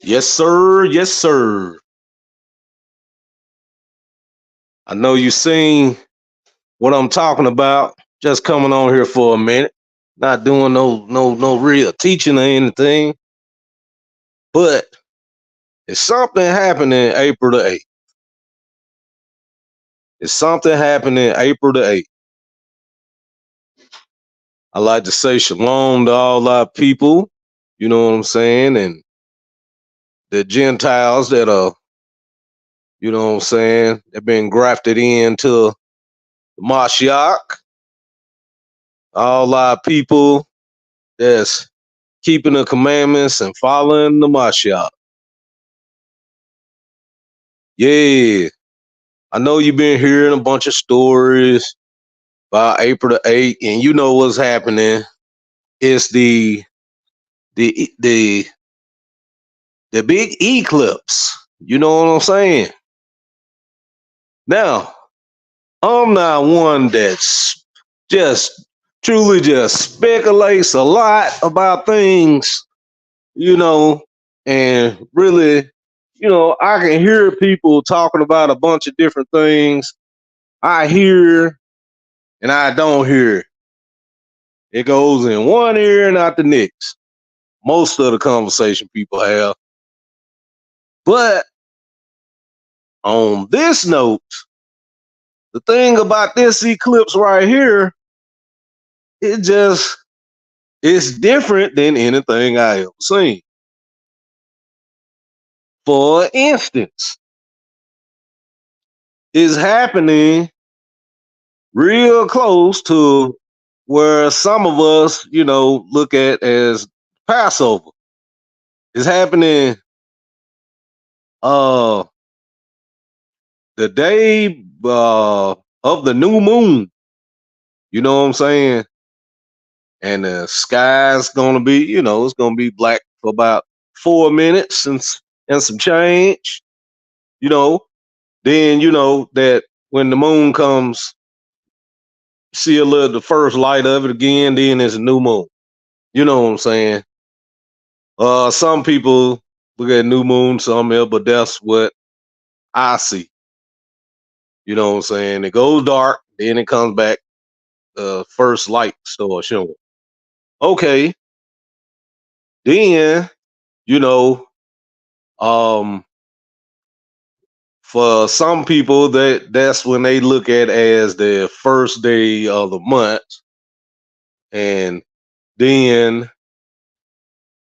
Yes, sir. Yes, sir. I know you seen what I'm talking about. Just coming on here for a minute. Not doing no real teaching or anything. But it's something happening April the 8th. It's something happening April the 8th. I like to say shalom to all our people. You know what I'm saying? And the Gentiles that are, you know what I'm saying, they've been grafted into the Mashiach. All our people that's keeping the commandments and following the Mashiach. Yeah, I know you've been hearing a bunch of stories about April the 8th, and you know what's happening. It's the the the big eclipse. You know what I'm saying? Now, I'm not one that's just truly just speculates a lot about things, you know, and really, I can hear people talking about a bunch of different things. I hear and I don't hear. It goes in one ear and out the next. Most of the conversation people have. But on this note, the thing about this eclipse right here, it's different than anything I ever seen. For instance, it's happening real close to where some of us, look at as Passover. It's happening uh the day of the new moon. You know what I'm saying? And the sky's gonna be, it's gonna be black for about 4 minutes and some change. You know, then you know that when the moon comes, see a little the first light of it again, then it's a new moon. You know what I'm saying? Some people look at new moon, some else, but that's what I see. You know what I'm saying? It goes dark, then it comes back, first light starts showing. Okay, then, you know, um, for some people that's when they look at as the first day of the month. And then,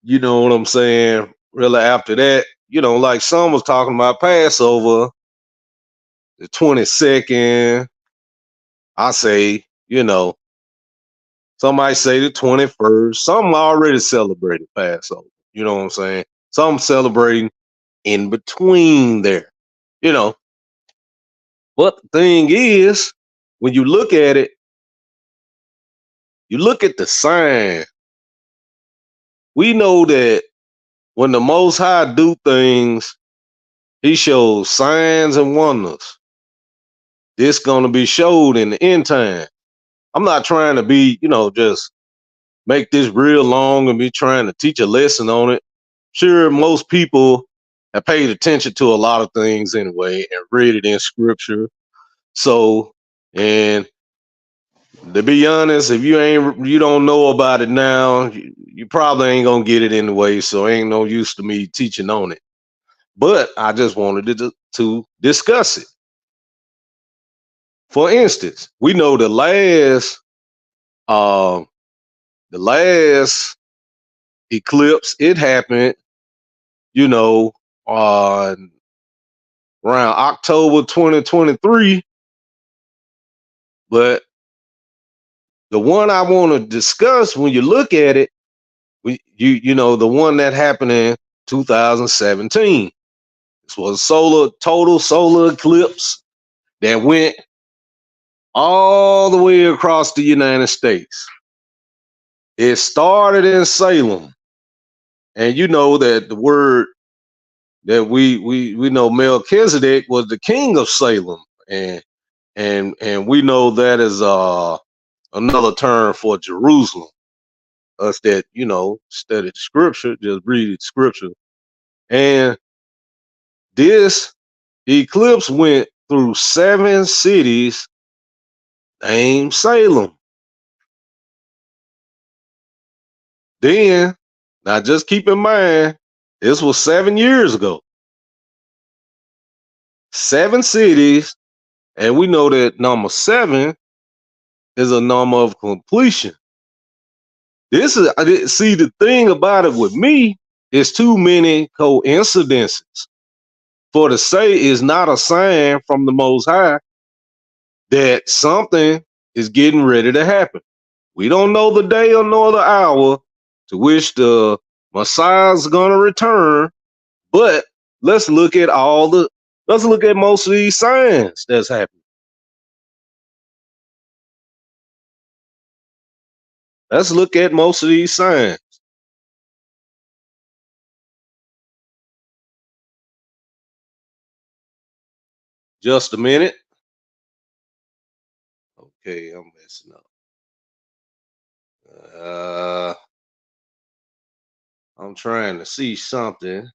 you know what I'm saying, really after that, like some was talking about Passover, the 22nd. I say, some might say the 21st. Some already celebrated Passover. You know what I'm saying? Some celebrating in between there. You know. But the thing is, when you look at it, you look at the sign. We know that when the Most High do things, he shows signs and wonders. This gonna be showed in the end time. I'm not trying to be, just make this real long and be trying to teach a lesson on it. Sure, most people have paid attention to a lot of things anyway and read it in scripture. So, and to be honest, if you don't know about it now, you probably ain't gonna get it anyway. So ain't no use to me teaching on it. But I just wanted to discuss it. For instance, we know uh, the last eclipse, it happened, on around October 2023. But the one I want to discuss, when you look at it, the one that happened in 2017. This was a total solar eclipse that went all the way across the United States. It started in Salem, and you know that the word that we know Melchizedek was the king of Salem, and we know that is another term for Jerusalem. Us that study scripture, just read scripture, And this eclipse went through 7 cities named Salem. Then, now just keep in mind, this was 7 years ago. 7 cities, and we know that number 7 is a number of completion. This is, see, the thing about it with me is too many coincidences for to say is not a sign from the Most High that something is getting ready to happen. We don't know the day or nor the hour to which the Messiah is going to return, but let's look at let's look at most of these signs that's happening. Let's look at most of these signs. Just a minute. Okay, I'm messing up. I'm trying to see something.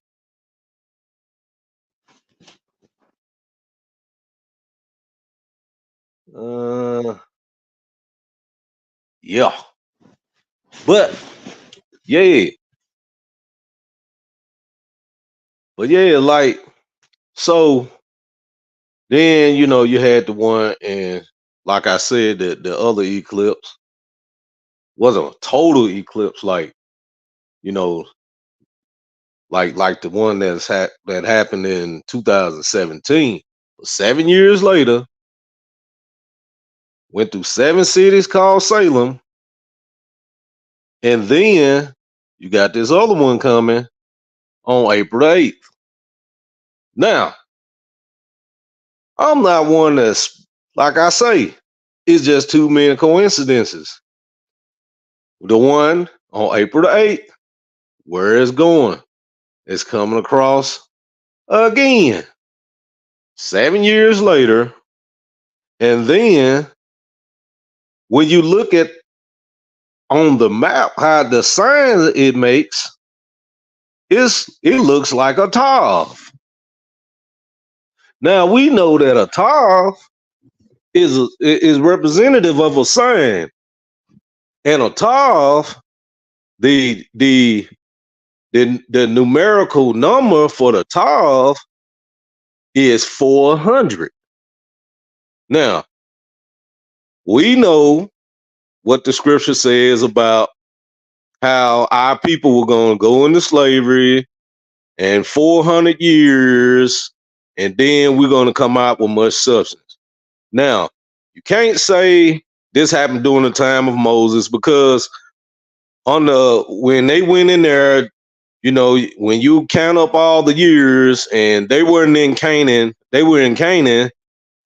Yeah. But yeah. But yeah, like, so then, you had the one, and like I said, the other eclipse wasn't a total eclipse, like, you know, like the one that happened in 2017. But 7 years later, went through 7 cities called Salem, and then you got this other one coming on April 8th. Now, I'm not one that's, like I say, it's just too many coincidences. The one on April the 8th, where it's going, it's coming across again 7 years later. And then when you look at on the map how the sign it makes, it looks like a Tav. Now we know that a Tav is representative of a sign, and a Tav, the numerical number for the Tav is 400. Now, we know what the scripture says about how our people were going to go into slavery and 400 years, and then we're going to come out with much substance. Now, you can't say this happened during the time of Moses, because when they went in there, when you count up all the years, and they weren't in Canaan, they were in Canaan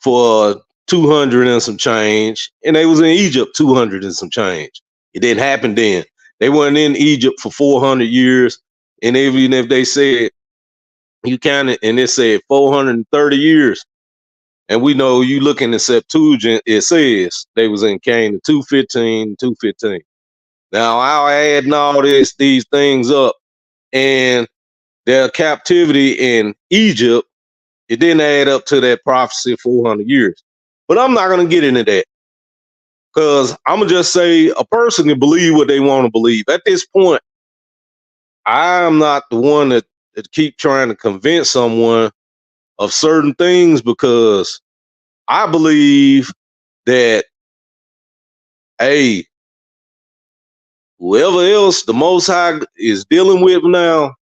for 200 and some change, and they was in Egypt 200 and some change. It didn't happen then. They weren't in Egypt for 400 years, and even if they said you counted and it said 430 years, and we know you look in the Septuagint, it says they was in Canaan 215, 215. Now I'll add all these things up, and their captivity in Egypt, it didn't add up to that prophecy 400 years. But I'm not going to get into that, because I'm going to just say a person can believe what they want to believe. At this point, I'm not the one that keep trying to convince someone of certain things, because I believe that, hey, whoever else the Most High is dealing with now,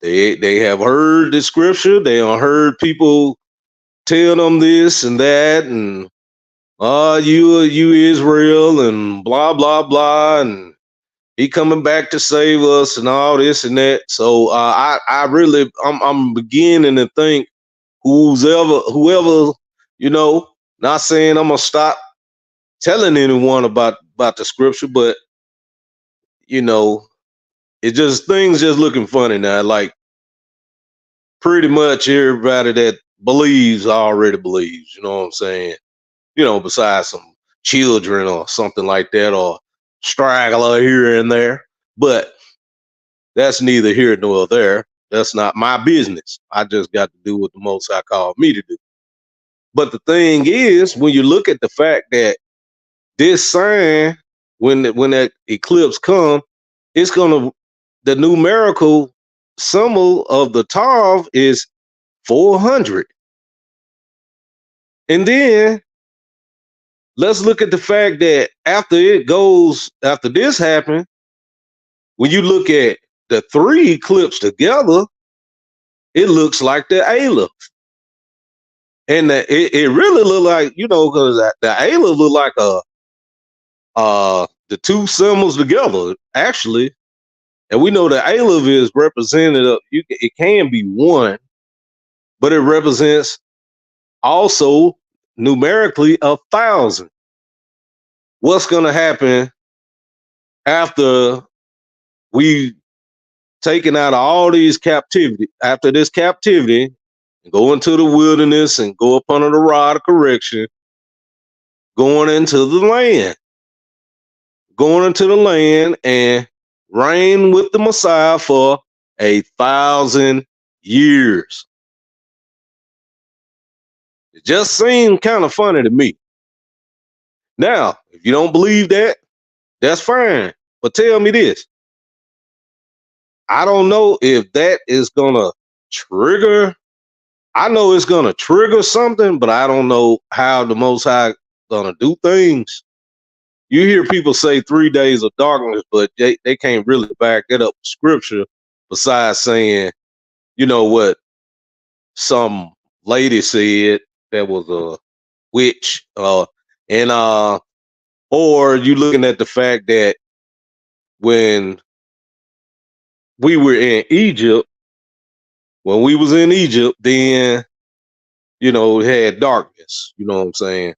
they have heard the scripture. They have heard people tell them this and that, and you Israel, and blah blah blah, and he coming back to save us, and all this and that. So I really, I'm beginning to think whoever, not saying I'm gonna stop telling anyone about the scripture, but it just, things just looking funny now. Like, pretty much everybody that believes already believes, you know what I'm saying? Besides some children or something like that, or straggler here and there. But that's neither here nor there. That's not my business. I just got to do what the Most High called me to do. But the thing is, when you look at the fact that this sign, when that eclipse come, it's gonna the numerical symbol of the Tav is 400. And then let's look at the fact that after this happened, when you look at the three eclipses together, it looks like the Aleph. And it really look like, because the Aleph look like the two symbols together, actually. And we know the Aleph is representative. It can be one, but it represents also numerically 1,000. What's going to happen after we taken out of all these captivity, after this captivity, go into the wilderness and go up under the rod of correction, going into the land and reign with the Messiah for 1,000 years. It just seemed kind of funny to me. Now, if you don't believe that, that's fine. But tell me this. I don't know if that is going to trigger. I know it's going to trigger something, but I don't know how the Most High going to do things. You hear people say 3 days of darkness, but they can't really back that up with scripture besides saying, what some lady said that was a witch, or you looking at the fact that when we were in Egypt, then, it had darkness, you know what I'm saying?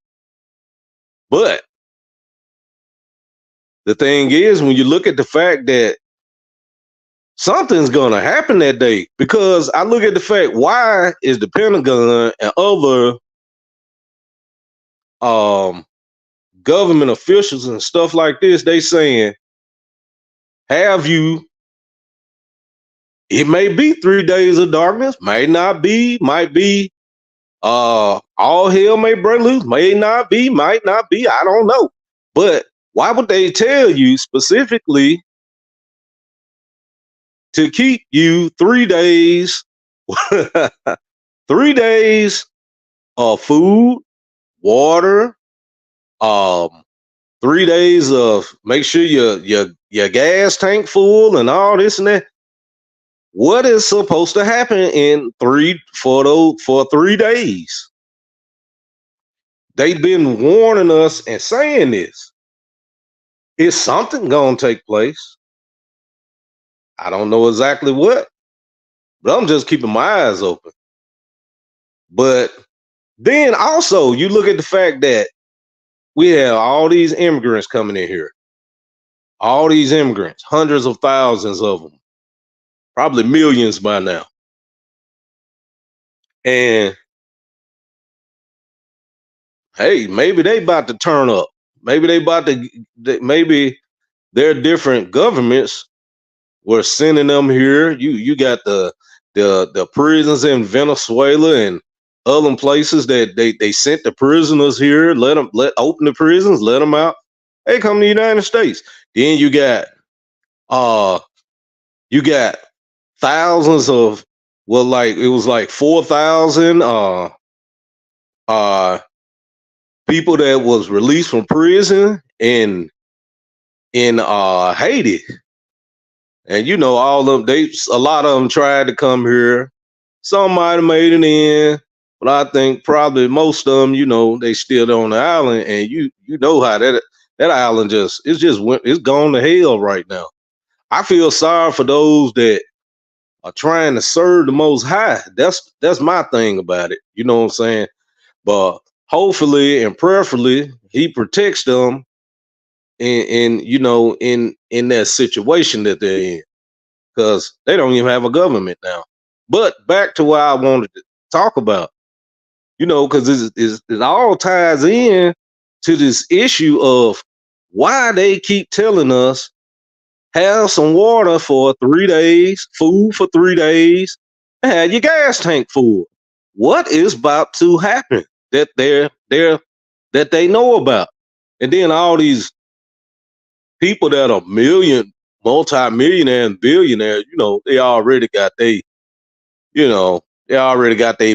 But the thing is, when you look at the fact that something's going to happen that day, because I look at the fact, why is the Pentagon and other government officials and stuff like this, they saying, it may be 3 days of darkness, may not be, might be, all hell may break loose, may not be, might not be, I don't know. But why would they tell you specifically to keep you 3 days, 3 days of food, water, 3 days of make sure your gas tank full and all this and that? What is supposed to happen for 3 days? They've been warning us and saying this. Is something gonna take place? I don't know exactly what, but I'm just keeping my eyes open. But then also, you look at the fact that we have all these immigrants coming in here. All these immigrants, hundreds of thousands of them, probably millions by now. And hey, maybe they about to turn up. Maybe their different governments were sending them here. You got the prisons in Venezuela and other places that they sent the prisoners here, let open the prisons, let them out. Hey, come to the United States. Then you got thousands of, it was like 4,000 people that was released from prison in Haiti. And all of them, a lot of them tried to come here. Some might have made it in, but I think probably most of them, they still on the island. And you know how that island it's gone to hell right now. I feel sorry for those that are trying to serve the Most High. That's my thing about it. You know what I'm saying? But hopefully and prayerfully, He protects them in that situation that they're in, because they don't even have a government now. But back to what I wanted to talk about, because it all ties in to this issue of why they keep telling us have some water for 3 days, food for 3 days, and have your gas tank full. What is about to happen that they know about? And then all these people that are multi-millionaire and billionaires, they already got their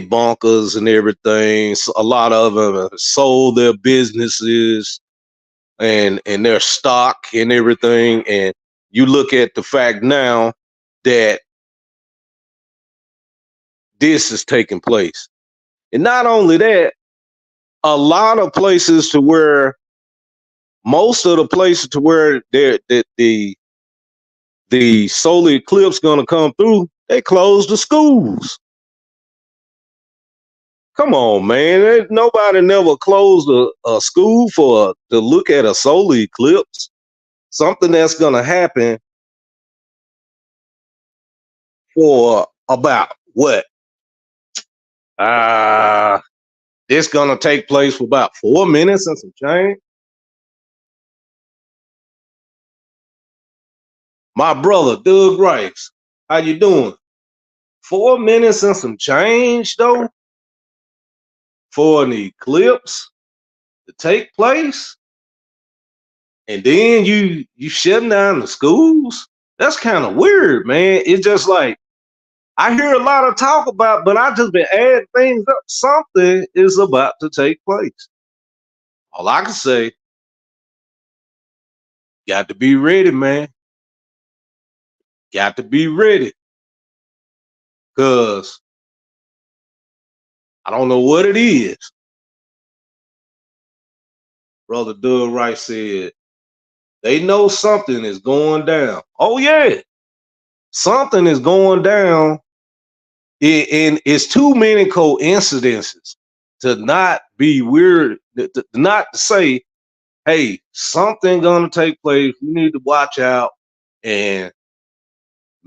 bunkers and everything. So a lot of them have sold their businesses and their stock and everything. And you look at the fact now that this is taking place. And not only that, a lot of places to where most of the places to where the solar eclipse gonna come through, they closed the schools. Come on, man. Nobody never closed a school to look at a solar eclipse. Something that's gonna happen for about what? It's gonna take place for about 4 minutes and some change. My brother, Doug Rice, how you doing? 4 minutes and some change though for an eclipse to take place, and then you shutting down the schools. That's kind of weird, man. It's just like I hear a lot of talk about, but I just been adding things up. Something is about to take place. All I can say, got to be ready, man. Got to be ready, cause I don't know what it is. Brother Doug Rice said they know something is going down. Oh yeah, something is going down, and it's too many coincidences to not be weird, not to say, hey, something gonna take place. We need to watch out and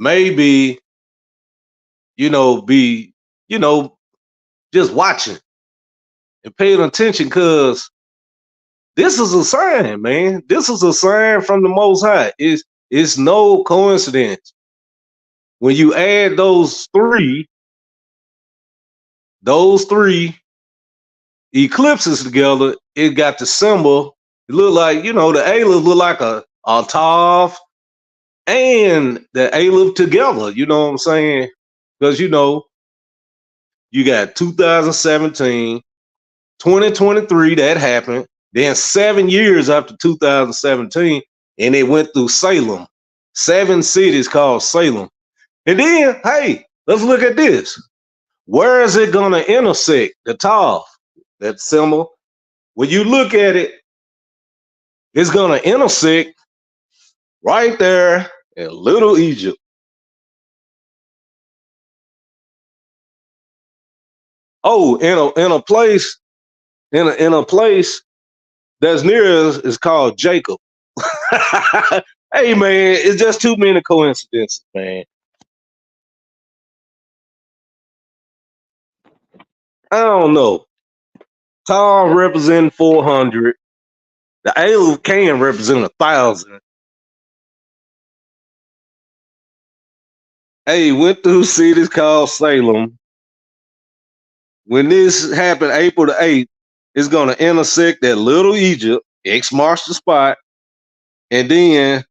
maybe, be, just watching and paying attention, because this is a sign, man. This is a sign from the Most High. It's no coincidence. When you add those three eclipses together, it got the symbol. It looked like, the Aleph look like a Tav and the Aleph together. You know what I'm saying? Because, you got 2017, 2023, that happened. Then 7 years after 2017, and it went through Salem. 7 cities called Salem. And then, hey, let's look at this. Where is it going to intersect? The Tav, that symbol. When you look at it, it's going to intersect right there in Little Egypt. Oh, in a place that's near us is called Jacob. Hey man, it's just too many coincidences, man. I don't know. Tom representing 400. The Aleph can represent 1,000. Hey, went through cities called Salem. When this happened, April the 8th, it's going to intersect that Little Egypt. X marks the spot. And then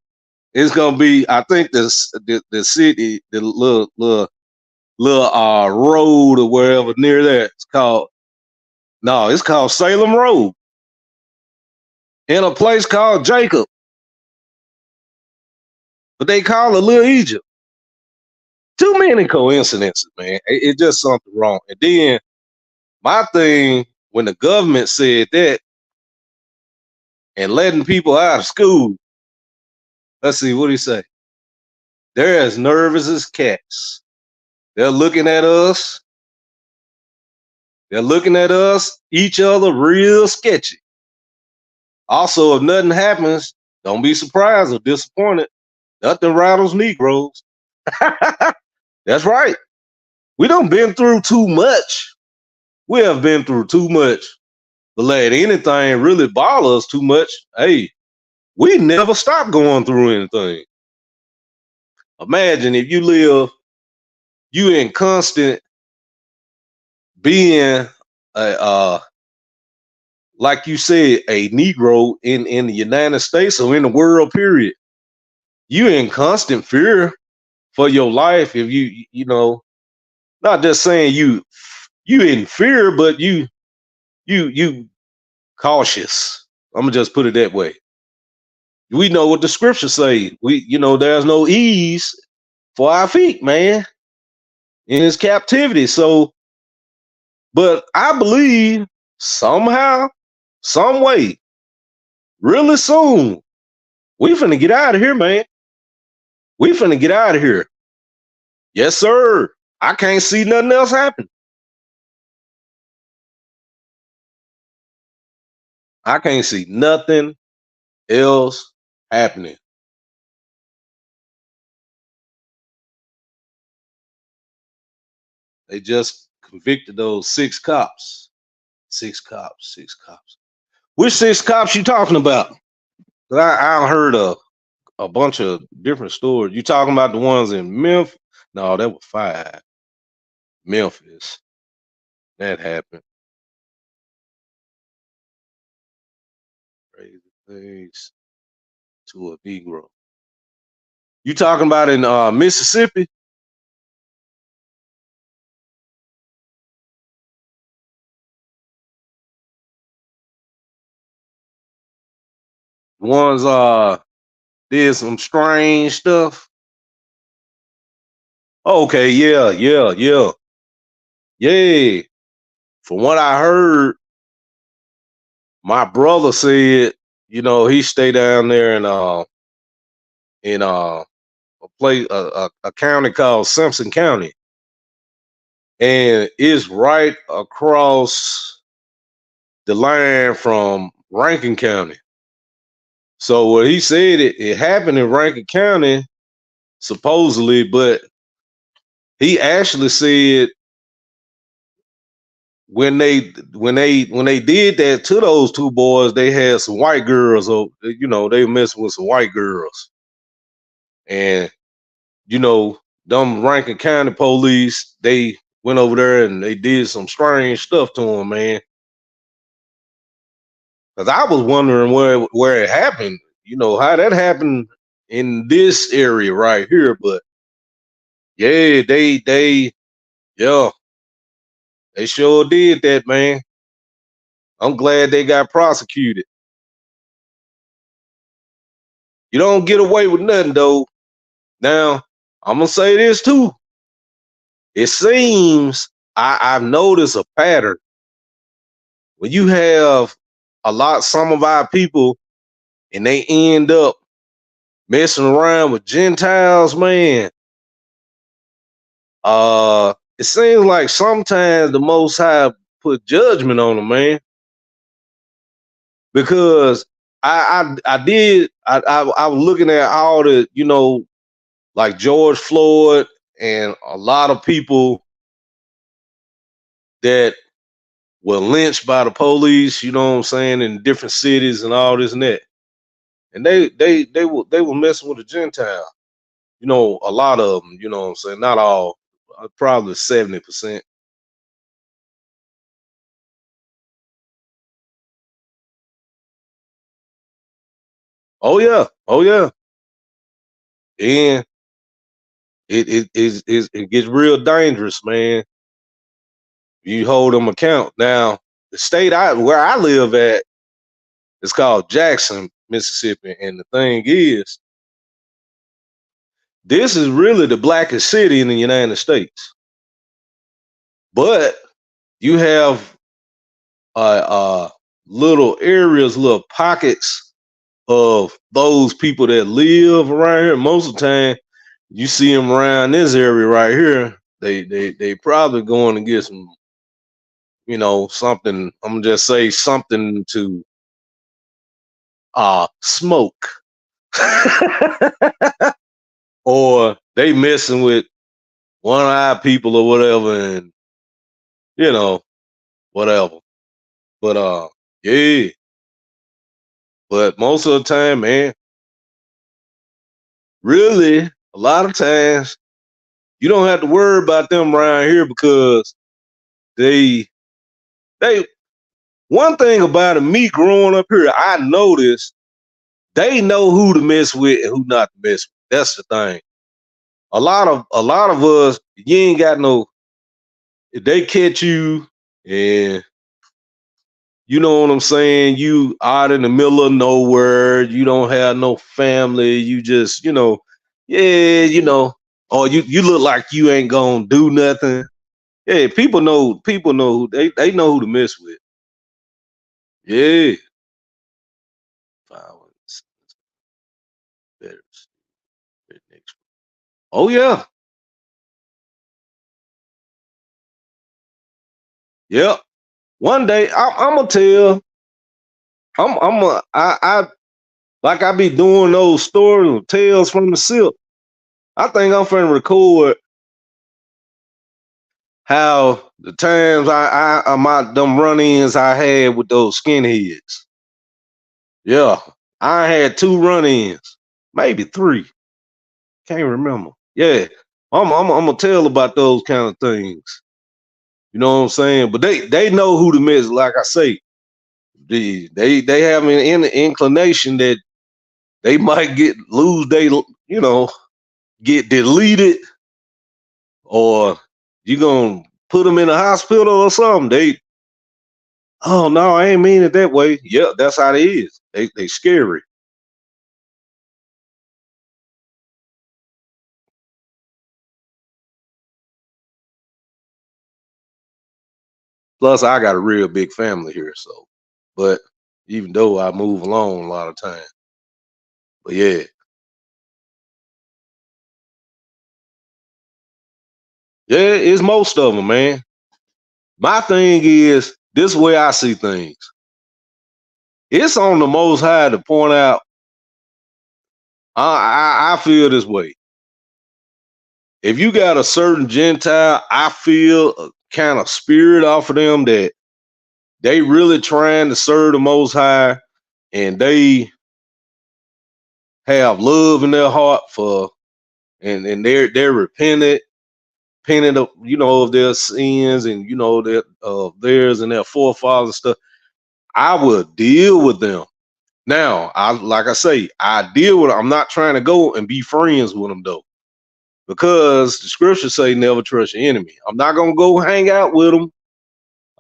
it's going to be, I think, the city, the little road or wherever near there. It's called Salem Road. In a place called Jacob. But they call it Little Egypt. Too many coincidences, man. It's just something wrong. And then my thing, when the government said that and letting people out of school, let's see, what do you say? They're as nervous as cats. They're looking at us. They're looking at us, each other, real sketchy. Also, if nothing happens, don't be surprised or disappointed. Nothing rattles Negroes. That's right. We done been through too much. We have been through too much to let anything really bother us too much. Hey, we never stop going through anything. Imagine if you in constant being like you said, a Negro in the United States or in the world, period. You in constant fear for your life if you know, not just saying you in fear, but you cautious. I'm gonna just put it that way. We know what the scriptures say. There's no ease for our feet, man, in his captivity. So, but I believe somehow, some way, really soon, we finna get out of here, man. We finna get out of here. Yes, sir. I can't see nothing else happen. I can't see nothing else happening. They just convicted those six cops. Six cops. Six cops. Which six cops you talking about? 'Cause I heard a bunch of different stories. You talking about the ones in Memphis? No, that was five. Memphis. That happened. Crazy things to a Negro. You talking about in Mississippi? Ones did some strange stuff. Okay, yeah, yeah, yeah. Yeah. From what I heard, my brother said, he stayed down there in a place a county called Simpson County. And it's right across the line from Rankin County. So what he said it happened in Rankin County, supposedly, but he actually said when they did that to those two boys, they had some white girls, or they were messing with some white girls, and them Rankin County police, they went over there and they did some strange stuff to him, man. Because I was wondering where it happened, how that happened in this area right here, but yeah, yeah, they sure did that, man. I'm glad they got prosecuted. You don't get away with nothing though. Now, I'm gonna say this too. It seems I've noticed a pattern. When you have some of our people and they end up messing around with Gentiles, man, it seems like sometimes the Most High put judgment on them, man. Because I was looking at all the, like George Floyd and a lot of people that were lynched by the police, you know what I'm saying, in different cities and all this and that. And they were messing with a Gentile. A lot of them, you know what I'm saying, not all, probably 70%. Oh yeah, oh yeah. And it gets real dangerous, man. You hold them account. Now, the state where I live at is called Jackson, Mississippi, and the thing is, this is really the blackest city in the United States. But you have little areas, little pockets of those people that live around here. Most of the time, you see them around this area right here. They probably going to get some, something. I'm gonna just say something to smoke, or they messing with one of our people or whatever, and whatever. But yeah. But most of the time, man, really, a A lot of times you don't have to worry about them around here because they they one thing about it, me growing up here, I noticed they know who to mess with and who not to mess with. That's the thing. A lot of us, you ain't got no. If they catch you and you know what I'm saying, you out in the middle of nowhere, you don't have no family, you just, yeah, or you look like you ain't gonna do nothing. Yeah, people know they know who to mess with. Yeah. Violence, better, next. Oh yeah. Yep. One day I'm gonna tell. I'm a, I like I be doing those stories, tales from the silk. I think I'm finna record how the times my them run-ins I had with those skinheads. Yeah, I had two run-ins, maybe three. Can't remember. Yeah, I'm gonna tell about those kind of things. You know what I'm saying? But they know who to miss. Like I say, they have an inclination that they might get deleted, or you gonna put them in a hospital or something. Oh no, I ain't mean it that way. Yeah, that's how it is. They scary. Plus, I got a real big family here, so. But even though I move along a lot of time, but yeah, yeah, it's most of them, man. My thing is this way I see things. It's on the Most High to point out. I feel this way. If you got a certain Gentile, I feel a kind of spirit off of them that they really trying to serve the Most High, and they have love in their heart for, and they're repentant of of their sins, and their theirs and their forefathers stuff. I will deal with them. Now, like I say, I deal with them. I'm not trying to go and be friends with them though, because the scriptures say never trust your enemy. I'm not gonna go hang out with them.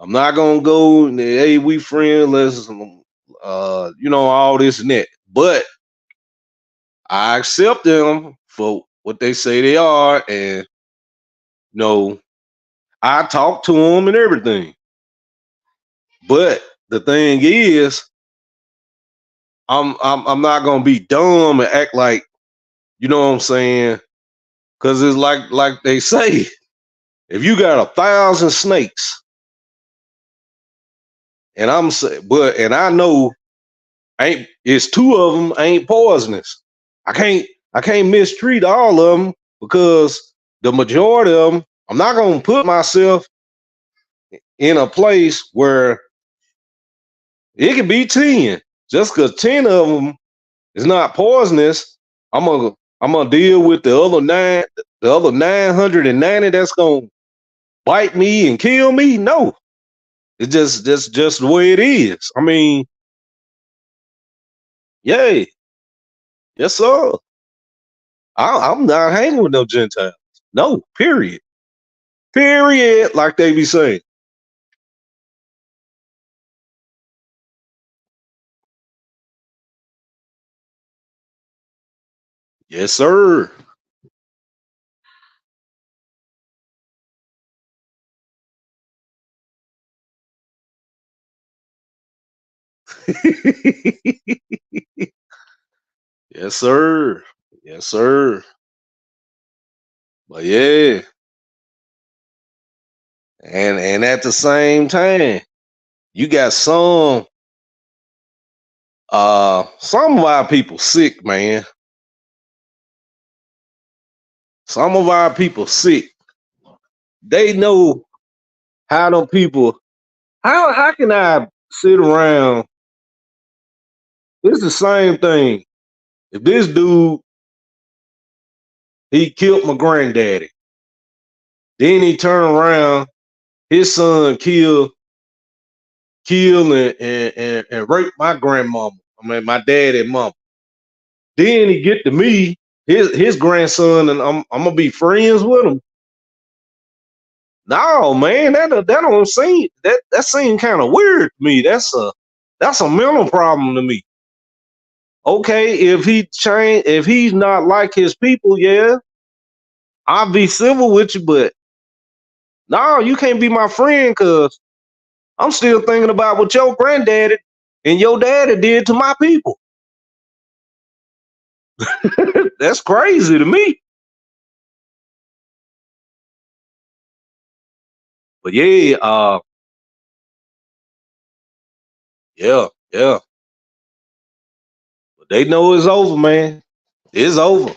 I'm not gonna go, hey, we friends, let's all this and that. But I accept them for what they say they are, and I talk to them and everything. But the thing is, I'm not gonna be dumb and act like, you know what I'm saying? Cause it's like they say, if you got 1,000 snakes, and and I know ain't it's two of them ain't poisonous. I can't mistreat all of them, because the majority of them, I'm not gonna put myself in a place where it could be 10. Just because 10 of them is not poisonous, I'm gonna I'm gonna deal with the other 990 that's gonna bite me and kill me. No, it's just the way it is. I mean, yeah, yes sir. I'm not hanging with no Gentiles. No, period. Period. Like they be saying. Yes, sir. Yes, sir. Yes, sir. But yeah, and at the same time, you got some of our people sick, man. Some of our people sick. They know how them people. How can I sit around? It's the same thing. If this dude He killed my granddaddy. Then he turned around, his son killed and raped my grandmama. I mean my dad and mom. Then he get to me, his grandson, and I'm gonna be friends with him. No, man, that don't seem that seems kind of weird to me. That's a mental problem to me. Okay, if he's not like his people, yeah, I'll be civil with you, but no, you can't be my friend because I'm still thinking about what your granddaddy and your daddy did to my people. That's crazy to me. But yeah, yeah, yeah. But they know it's over, man. It's over.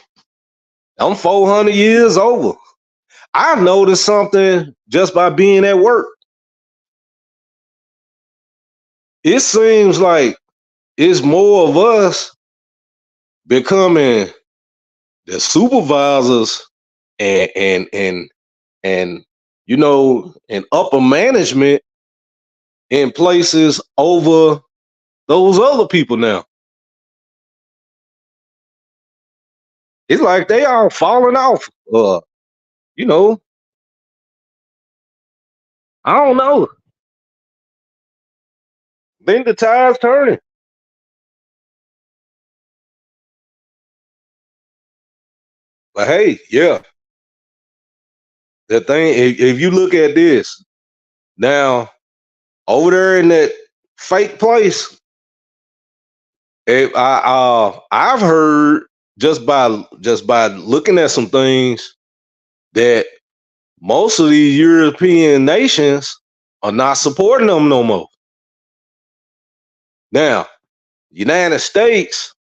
I'm 400 years over. I noticed something just by being at work. It seems like it's more of us becoming the supervisors and and upper management in places over those other people now. It's like they all falling off. You know, I don't know. Think the tide's turning. But hey, yeah, the thing if you look at this now over there in that fake place, I've heard just by looking at some things that most of these European nations are not supporting them no more. Now, United States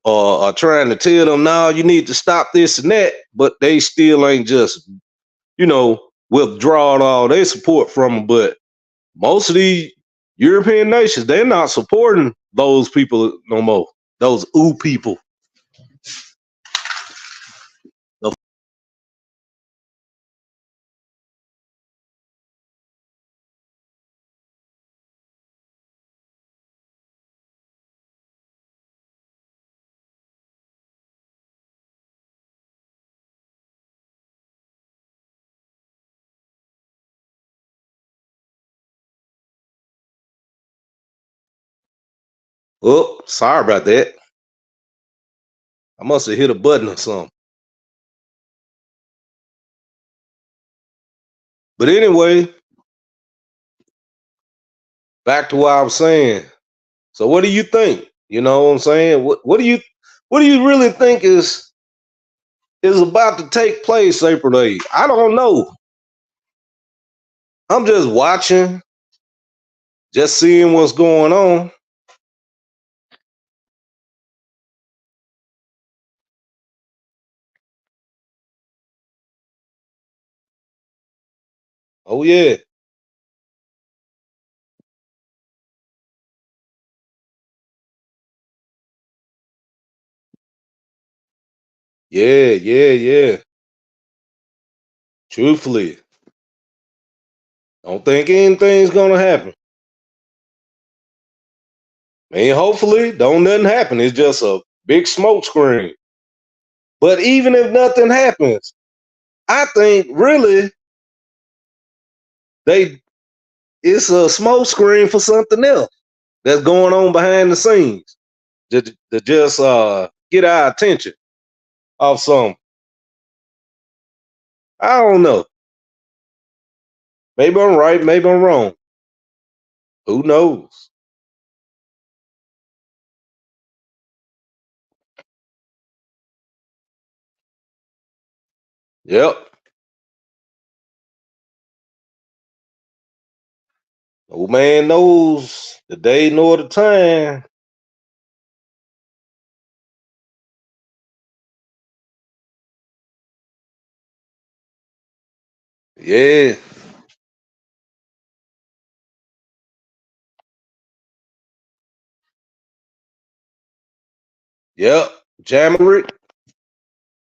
are trying to tell them, now you need to stop this and that, but they still ain't just, withdrawing all their support from them. But most of these European nations, they're not supporting those people no more. Those people. Oh, sorry about that. I must have hit a button or something. But anyway, back to what I was saying. So what do you think? You know what I'm saying? What do you really think is about to take place April 8th? I don't know. I'm just watching, just seeing what's going on. Oh yeah. Yeah, yeah, yeah. Truthfully, don't think anything's gonna happen. I mean, hopefully, don't nothing happen. It's just a big smoke screen. But even if nothing happens, I think really they it's a smoke screen for something else that's going on behind the scenes to just get our attention off some. I don't know. Maybe I'm right, maybe I'm wrong. Who knows? Yep. No man knows the day nor the time. Yeah. Yep. Jamming.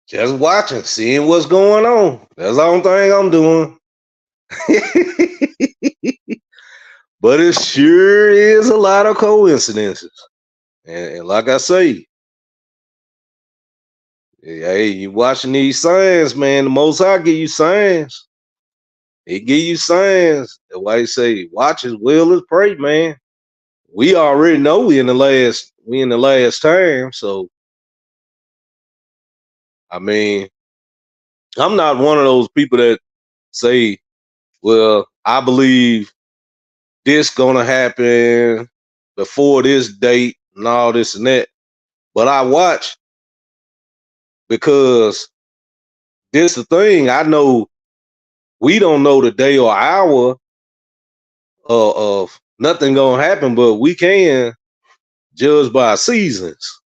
Just watching, seeing what's going on. That's the only thing I'm doing. But it sure is a lot of coincidences. And like I say, hey, you watching these signs, man. The Most High give you signs. He give you signs. That's why he say, watch as well as pray, man. We already know we in the last time. So I mean, I'm not one of those people that say, well, I believe this gonna happen before this date and all this and that. But I watch because this the thing. I know we don't know the day or hour of nothing gonna happen, but we can judge by seasons.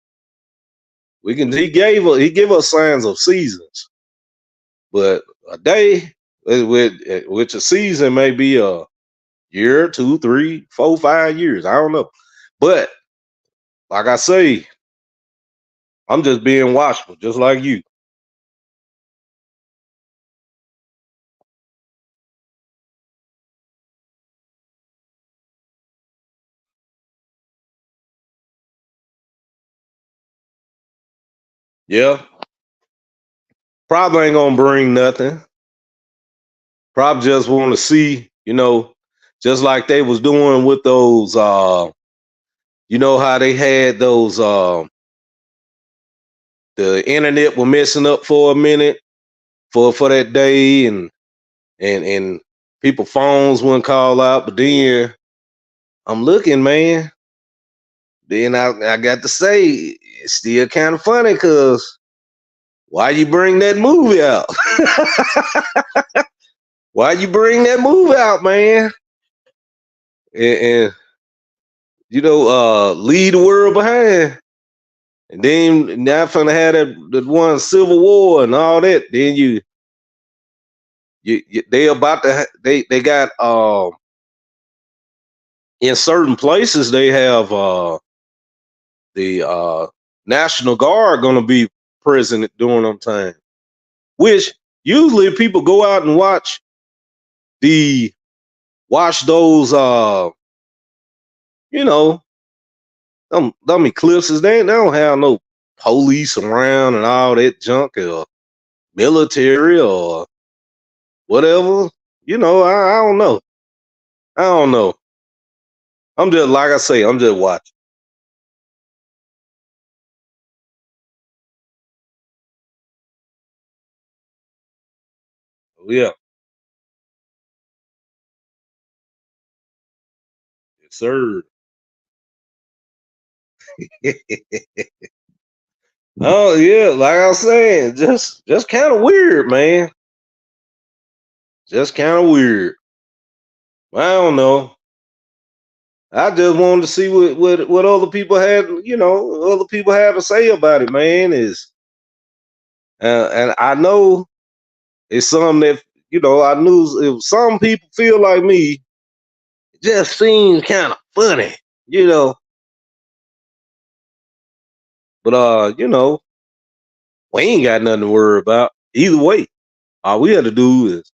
We can he give us signs of seasons, but a day which a season may be a year, 2, 3, 4, 5 years. I don't know, but like I say, I'm just being watchful, just like you. Yeah, probably ain't gonna bring nothing. Probably just want to see, just like they was doing with those. You know how they had those. The internet was messing up for a minute for that day, and people phones wouldn't call out. But then I'm looking, man. Then I got to say, it's still kind of funny because why you bring that movie out? Why you bring that movie out, man? And leave the world behind. And then now finna have that one Civil War and all that. Then they about to they got in certain places they have the National Guard gonna be present during them time. Which usually people go out and the watch those you know them eclipses. They don't have no police around and all that junk or military or whatever. I don't know. I don't know. I'm just like I say, I'm just watching. Yeah, yes, sir. Oh yeah, like I was saying, just kind of weird, man. Just kind of weird. I don't know. I just wanted to see what other people had, other people had to say about it, man. And I know it's something that I knew if some people feel like me, it just seems kind of funny, you know. But we ain't got nothing to worry about either way. All we had to do is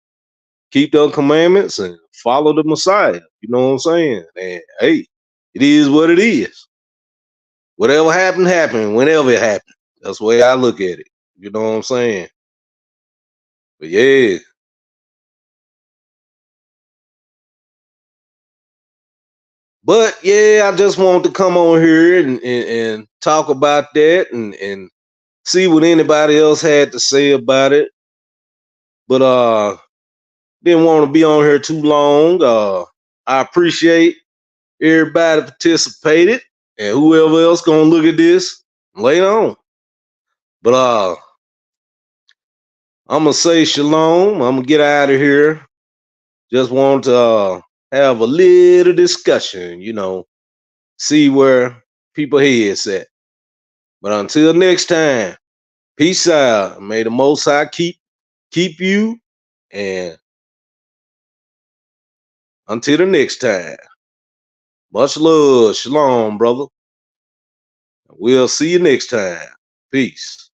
keep the commandments and follow the Messiah. You know what I'm saying? And hey, it is what it is. Whatever happened, happened whenever it happened. That's the way I look at it. You know what I'm saying? But yeah, but yeah, I just wanted to come on here and talk about that and see what anybody else had to say about it. But didn't want to be on here too long. I appreciate everybody participated and whoever else gonna look at this later on. But I'm gonna say shalom. I'm gonna get out of here. Just want to have a little discussion, see where people heads at. But until next time, peace out. May the Most High keep you, and until the next time, much love, shalom, brother. We'll see you next time. Peace.